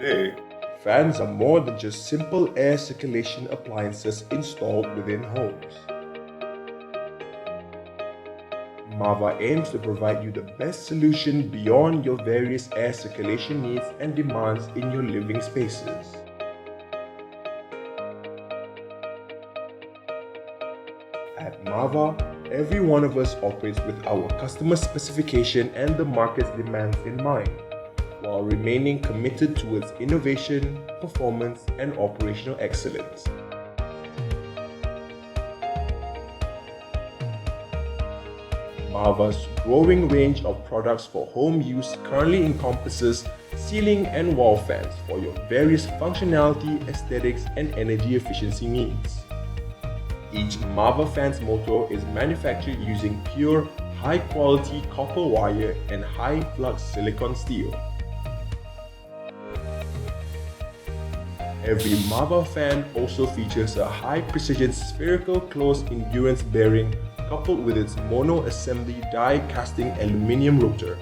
Today, fans are more than just simple air circulation appliances installed within homes. Mava aims to provide you the best solution beyond your various air circulation needs and demands in your living spaces. At Mava, every one of us operates with our customer specification and the market's demands in mind, while remaining committed towards innovation, performance, and operational excellence. Mava's growing range of products for home use currently encompasses ceiling and wall fans for your various functionality, aesthetics, and energy efficiency needs. Each Mava fan's motor is manufactured using pure, high-quality copper wire and high-flux silicon steel. Every Mava fan also features a high-precision spherical closed endurance bearing coupled with its mono-assembly die-casting aluminium rotor.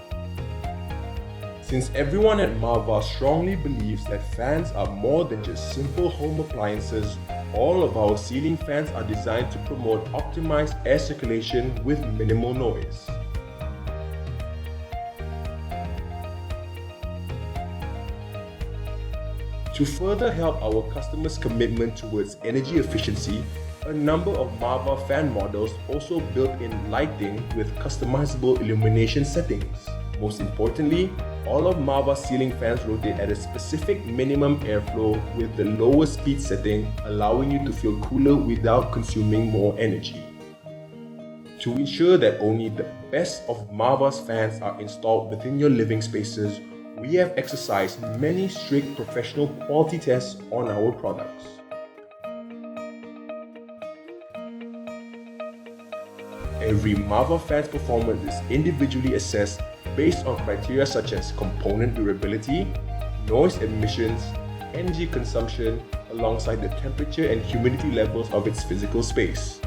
Since everyone at Mava strongly believes that fans are more than just simple home appliances, all of our ceiling fans are designed to promote optimized air circulation with minimal noise. To further help our customers' commitment towards energy efficiency, a number of Mava fan models also built in lighting with customizable illumination settings. Most importantly, all of Mava ceiling fans rotate at a specific minimum airflow with the lowest speed setting, allowing you to feel cooler without consuming more energy. To ensure that only the best of Mava's fans are installed within your living spaces, we have exercised many strict professional quality tests on our products. Every Mava fan's performance is individually assessed based on criteria such as component durability, noise emissions, energy consumption, alongside the temperature and humidity levels of its physical space.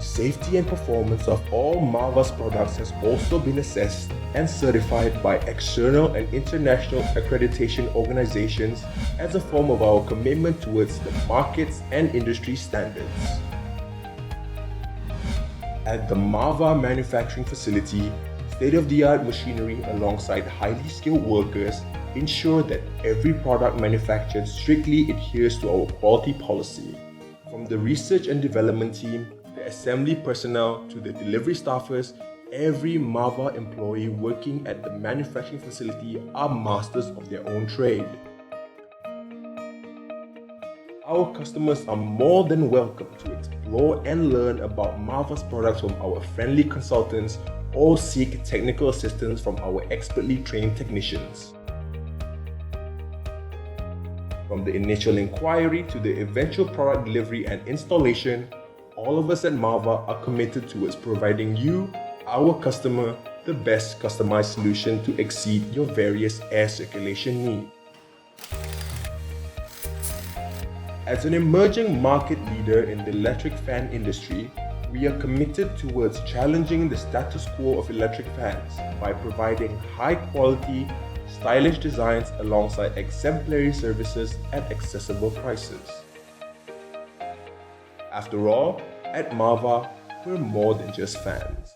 Safety and performance of all Mava's products has also been assessed and certified by external and international accreditation organizations as a form of our commitment towards the markets and industry standards. At the Mava manufacturing facility, state-of-the-art machinery alongside highly skilled workers ensure that every product manufactured strictly adheres to our quality policy. From the research and development team, the assembly personnel to the delivery staffers, every Mava employee working at the manufacturing facility are masters of their own trade. Our customers are more than welcome to explore and learn about Mava's products from our friendly consultants or seek technical assistance from our expertly trained technicians. From the initial inquiry to the eventual product delivery and installation, all of us at Mava are committed towards providing you, our customer, the best customized solution to exceed your various air circulation needs. As an emerging market leader in the electric fan industry, we are committed towards challenging the status quo of electric fans by providing high-quality, stylish designs alongside exemplary services at accessible prices. After all, at Mava, we're more than just fans.